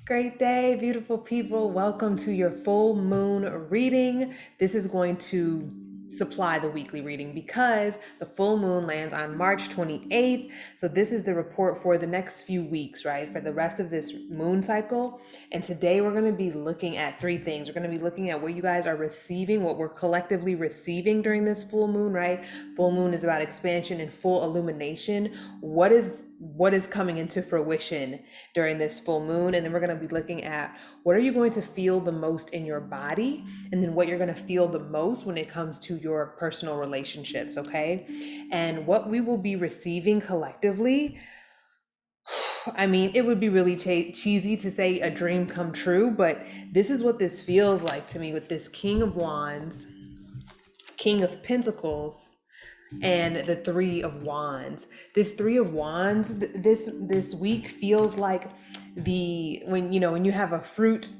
Great day, beautiful people. Welcome to your full moon reading. This is going to supply the weekly reading because the full moon lands on March 28th. So, this is the report for the next few weeks, right? For the rest of this moon cycle. And today we're going to be looking at three things. We're going to be looking at what you guys are receiving, what we're collectively receiving during this full moon, right? Full moon is about expansion and full illumination. What is coming into fruition during this full moon? And then we're going to be looking at what are you going to feel the most in your body, and then what you're going to feel the most when it comes to your personal relationships, okay? And what we will be receiving collectively, I mean, it would be really cheesy to say a dream come true, but this is what this feels like to me with this King of Wands, King of Pentacles, and the Three of Wands. This Three of Wands, this week feels like the when you have a fruit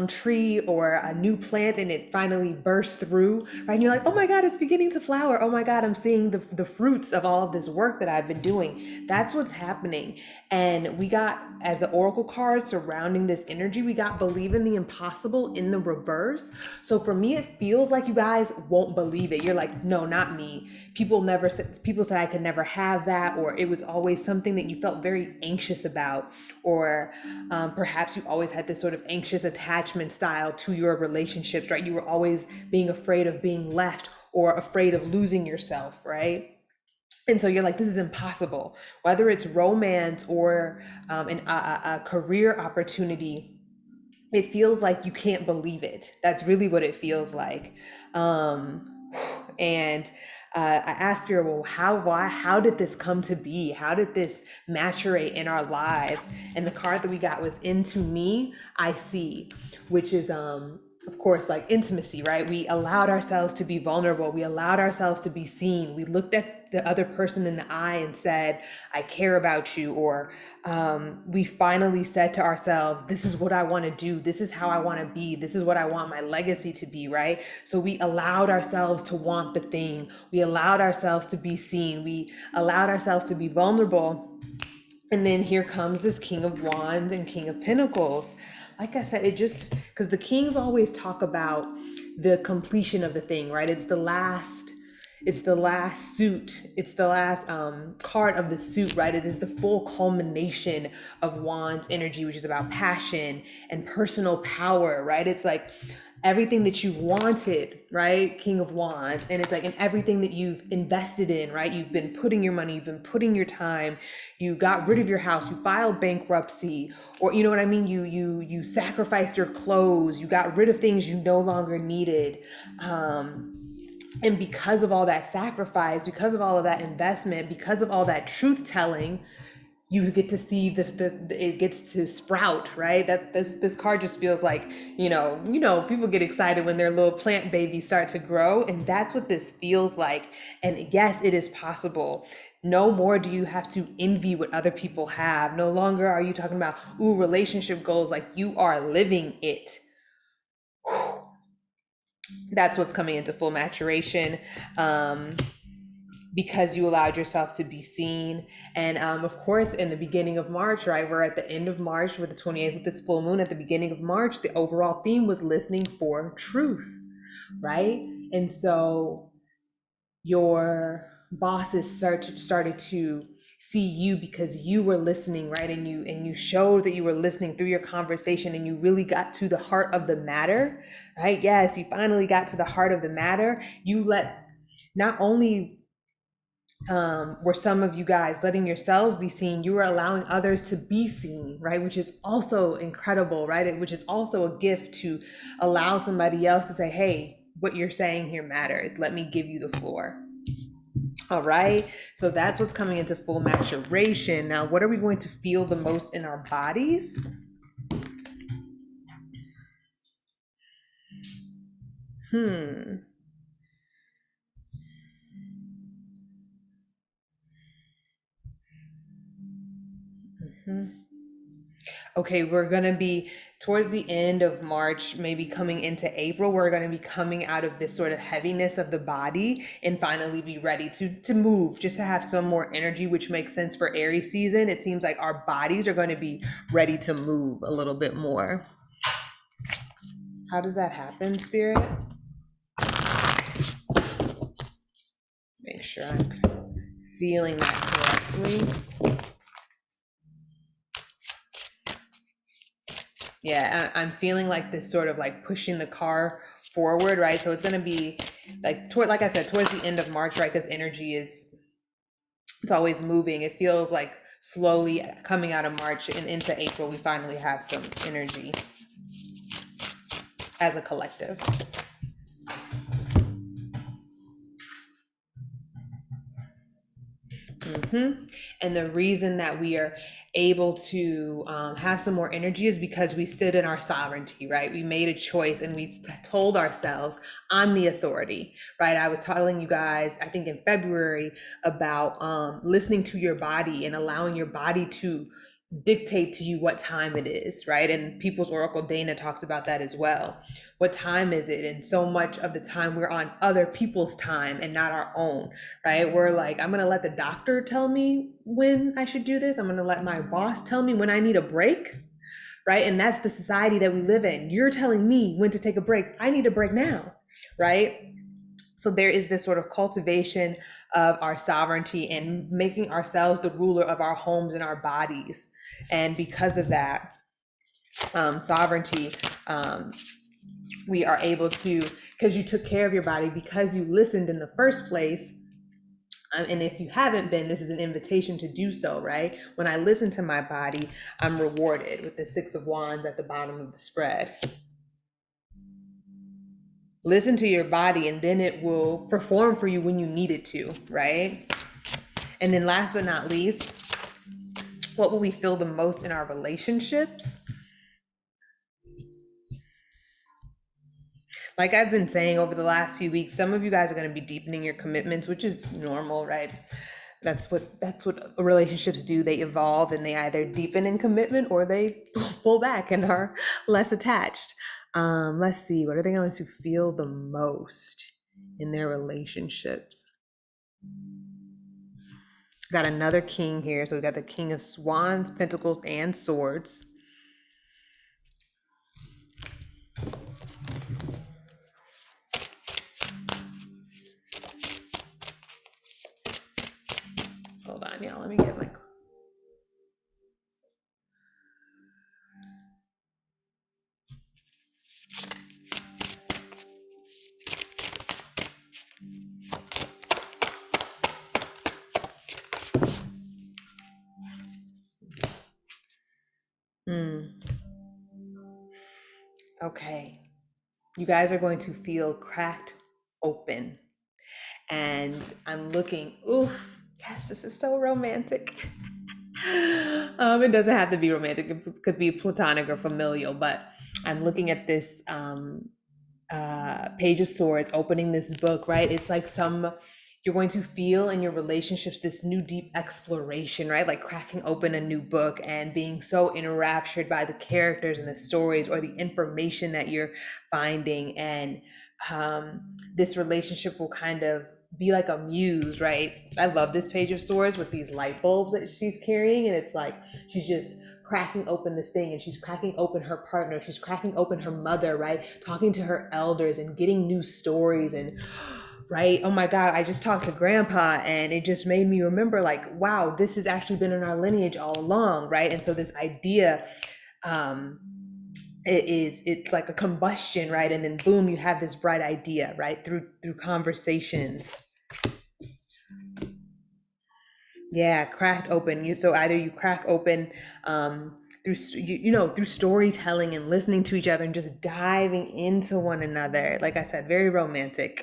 tree or a new plant and it finally bursts through, right? And you're like, oh my God, it's beginning to flower. Oh my God, I'm seeing the fruits of all of this work that I've been doing. That's what's happening. And we got, as the oracle cards surrounding this energy, we got believe in the impossible in the reverse. So for me, it feels like you guys won't believe it. You're like, no, not me. People said I could never have that, or it was always something that you felt very anxious about, or perhaps you always had this sort of anxious attachment style to your relationships, right? You were always being afraid of being left or afraid of losing yourself, right? And so you're like, this is impossible. Whether it's romance or a career opportunity, it feels like you can't believe it. That's really what it feels like. And I asked her, well, how did this come to be? How did this maturate in our lives? And the card that we got was Into Me, I See, which is, of course, like intimacy, right? We allowed ourselves to be vulnerable. We allowed ourselves to be seen. We looked at the other person in the eye and said, I care about you. Or we finally said to ourselves, this is what I want to do. This is how I want to be. This is what I want my legacy to be, right? So we allowed ourselves to want the thing. We allowed ourselves to be seen. We allowed ourselves to be vulnerable. And then here comes this King of Wands and King of Pentacles. Like I said, it just, because the kings always talk about the completion of the thing, right? It's the last suit. It's the last card of the suit, right? It is the full culmination of Wands energy, which is about passion and personal power, right? It's like everything that you've wanted, right? King of Wands. And it's like, and everything that you've invested in, right? You've been putting your money, you've been putting your time, you got rid of your house, you filed bankruptcy, or you know what I mean? You sacrificed your clothes, you got rid of things you no longer needed. And because of all that sacrifice, because of all of that investment, because of all that truth telling, you get to see it gets to sprout, right? That this card just feels like, people get excited when their little plant babies start to grow, and that's what this feels like. And yes, it is possible. No more do you have to envy what other people have. No longer are you talking about, ooh, relationship goals. Like, you are living it. That's what's coming into full maturation. Because you allowed yourself to be seen. And of course, in the beginning of March, right? We're at the end of March with the 28th, with this full moon. At the beginning of March, the overall theme was listening for truth, right? And so your bosses started to see you because you were listening, right? And you showed that you were listening through your conversation, and you really got to the heart of the matter, right? Yes, you finally got to the heart of the matter. You let, not only were some of you guys letting yourselves be seen, you were allowing others to be seen, right? Which is also incredible, right? Which is also a gift, to allow somebody else to say, hey, what you're saying here matters. Let me give you the floor. All right. So that's what's coming into full maturation. Now, what are we going to feel the most in our bodies? Hmm. Okay, we're going to be towards the end of March, maybe coming into April, we're going to be coming out of this sort of heaviness of the body and finally be ready to move, just to have some more energy, which makes sense for Aries season. It seems like our bodies are going to be ready to move a little bit more. How does that happen, Spirit? Make sure I'm feeling that correctly. Yeah, I'm feeling like this sort of like pushing the car forward, right? So it's going to be like like I said, towards the end of March, right? Because energy is, it's always moving. It feels like slowly coming out of March and into April, we finally have some energy as a collective. And the reason that we are able to have some more energy is because we stood in our sovereignty, right? We made a choice and we told ourselves, I'm the authority, right? I was telling you guys, I think in February, about listening to your body and allowing your body to dictate to you what time it is, right? And People's Oracle Dana talks about that as well. What time is it? And so much of the time we're on other people's time and not our own, right? We're like, I'm gonna let the doctor tell me when I should do this. I'm gonna let my boss tell me when I need a break, right? And that's the society that we live in. You're telling me when to take a break. I need a break now, right? So there is this sort of cultivation of our sovereignty and making ourselves the ruler of our homes and our bodies. And because of that sovereignty, we are able to, because you took care of your body, because you listened in the first place. And if you haven't been, this is an invitation to do so, right? When I listen to my body, I'm rewarded with the Six of Wands at the bottom of the spread. Listen to your body, and then it will perform for you when you need it to, right? And then last but not least, what will we feel the most in our relationships? Like I've been saying over the last few weeks, some of you guys are going to be deepening your commitments, which is normal, right? That's what relationships do. They evolve and they either deepen in commitment or they pull back and are less attached. Let's see, what are they going to feel the most in their relationships? Got another king here. So we got the King of Wands, Pentacles, and Swords. Hold on, y'all. Let me get my. Okay. You guys are going to feel cracked open. And I'm looking, oof, yes, this is so romantic. It doesn't have to be romantic, it could be platonic or familial, but I'm looking at this Page of Swords, opening this book, right? It's like you're going to feel in your relationships this new deep exploration, right? Like cracking open a new book and being so enraptured by the characters and the stories or the information that you're finding. And this relationship will kind of be like a muse, right? I love this Page of Swords with these light bulbs that she's carrying. And it's like she's just cracking open this thing, and she's cracking open her partner, she's cracking open her mother, right? Talking to her elders and getting new stories. And right, oh my god, I just talked to grandpa and it just made me remember, like, wow, this has actually been in our lineage all along, right? And so this idea, it's like a combustion, right? And then boom, you have this bright idea, right? Through conversations. Yeah, cracked open. So either you crack open through through storytelling and listening to each other and just diving into one another. Like I said, very romantic.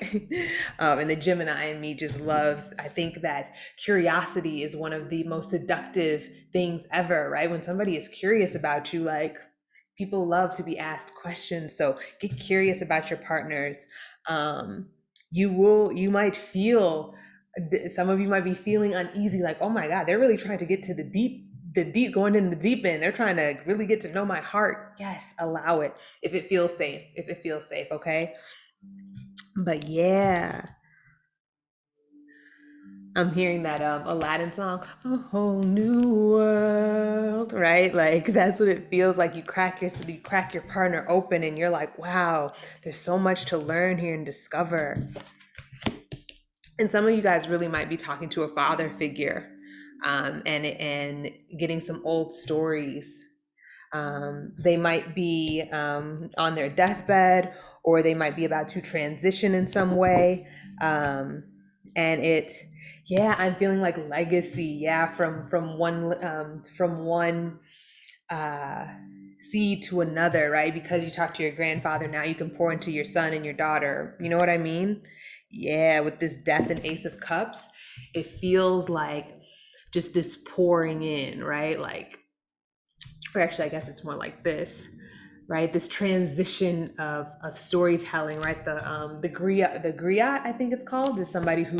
And the Gemini in me just loves. I think that curiosity is one of the most seductive things ever, right? When somebody is curious about you, like people love to be asked questions. So get curious about your partners. You might feel, some of you might be feeling uneasy, like, oh my God, they're really trying to get to the deep the deep, going in the deep end. They're trying to really get to know my heart. Yes, allow it if it feels safe. If it feels safe, okay? But yeah, I'm hearing that Aladdin song, "A Whole New World," right? Like that's what it feels like. You crack your partner open, and you're like, "Wow, there's so much to learn here and discover." And some of you guys really might be talking to a father figure, and getting some old stories. They might be on their deathbed, or they might be about to transition in some way. Um, and it, yeah, I'm feeling like legacy. Yeah, from one uh, seed to another, right? Because you talked to your grandfather, now you can pour into your son and your daughter. You know what I mean? Yeah, with this death and ace of cups, it feels like just this pouring in, right? Like, or actually, I guess it's more like this, right? This transition of storytelling, right? The griot, I think it's called, is somebody who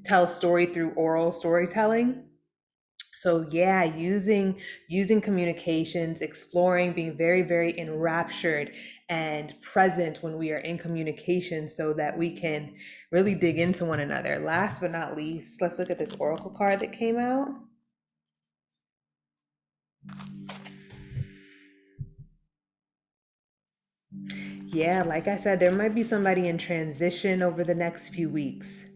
tells story through oral storytelling. So yeah, using communications, exploring, being very, very enraptured and present when we are in communication so that we can really dig into one another. Last but not least, let's look at this oracle card that came out. Yeah, like I said, there might be somebody in transition over the next few weeks.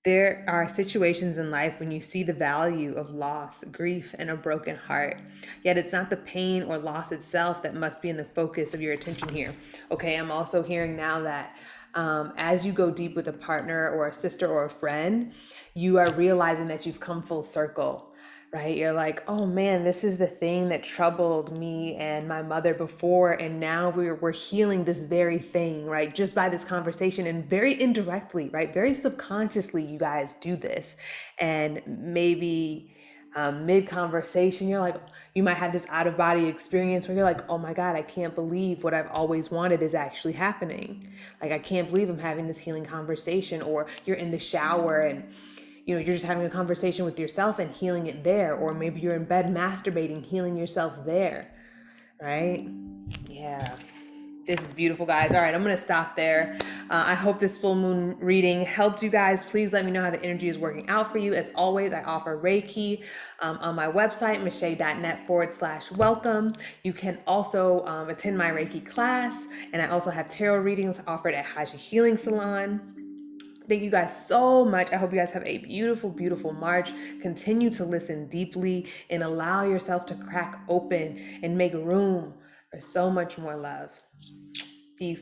There are situations in life when you see the value of loss, grief, and a broken heart. Yet it's not the pain or loss itself that must be in the focus of your attention here. Okay, I'm also hearing now that as you go deep with a partner or a sister or a friend, you are realizing that you've come full circle, right? You're like, oh man, this is the thing that troubled me and my mother before, and now we're healing this very thing, right? Just by this conversation, and very indirectly, right? Very subconsciously, you guys do this, and maybe mid conversation, you're like, you might have this out of body experience where you're like, oh my God, I can't believe what I've always wanted is actually happening. Like, I can't believe I'm having this healing conversation. Or you're in the shower and you're just having a conversation with yourself and healing it there. Or maybe you're in bed masturbating, healing yourself there, right? Yeah. This is beautiful, guys. All right, I'm going to stop there. I hope this full moon reading helped you guys. Please let me know how the energy is working out for you. As always, I offer Reiki on my website, michelle.net/welcome. You can also attend my Reiki class, and I also have tarot readings offered at Haji Healing Salon. Thank you guys so much. I hope you guys have a beautiful, beautiful March. Continue to listen deeply and allow yourself to crack open and make room for so much more love. Peace.